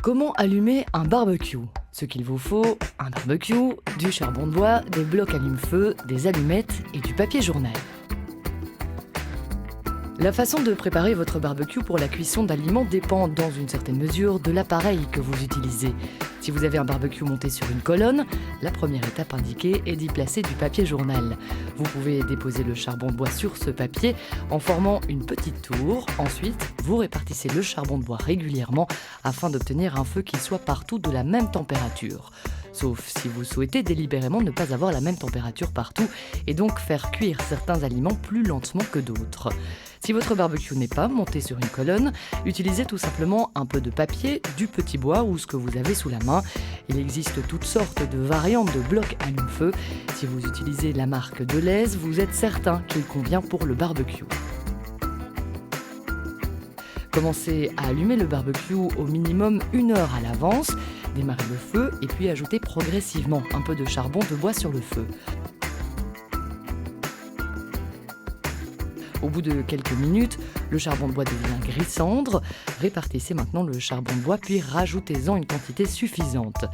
Comment allumer un barbecue? Ce qu'il vous faut, un barbecue, du charbon de bois, des blocs allume-feu, des allumettes et du papier journal. La façon de préparer votre barbecue pour la cuisson d'aliments dépend dans une certaine mesure de l'appareil que vous utilisez. Si vous avez un barbecue monté sur une colonne, la première étape indiquée est d'y placer du papier journal. Vous pouvez déposer le charbon de bois sur ce papier en formant une petite tour. Ensuite, vous répartissez le charbon de bois régulièrement afin d'obtenir un feu qui soit partout de la même température. Sauf si vous souhaitez délibérément ne pas avoir la même température partout et donc faire cuire certains aliments plus lentement que d'autres. Si votre barbecue n'est pas monté sur une colonne, utilisez tout simplement un peu de papier, du petit bois ou ce que vous avez sous la main. Il existe toutes sortes de variantes de blocs allume-feu. Si vous utilisez la marque Deleuze, vous êtes certain qu'il convient pour le barbecue. Commencez à allumer le barbecue au minimum 1 heure à l'avance. Démarrez le feu et puis ajoutez progressivement un peu de charbon de bois sur le feu. Au bout de quelques minutes, le charbon de bois devient gris-cendre. Répartissez maintenant le charbon de bois puis rajoutez-en une quantité suffisante.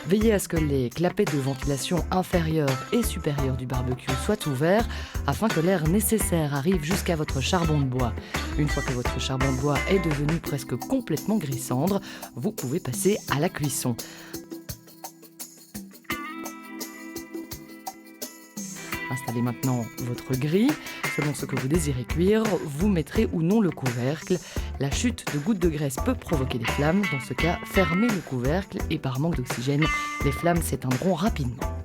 Veillez à ce que les clapets de ventilation inférieure et supérieure du barbecue soient ouverts afin que l'air nécessaire arrive jusqu'à votre charbon de bois. Une fois que votre charbon de bois est devenu presque complètement gris-cendre, vous pouvez passer à la cuisson. Installez maintenant votre grille. Selon ce que vous désirez cuire, vous mettrez ou non le couvercle. La chute de gouttes de graisse peut provoquer des flammes. Dans ce cas, fermez le couvercle et par manque d'oxygène, les flammes s'éteindront rapidement.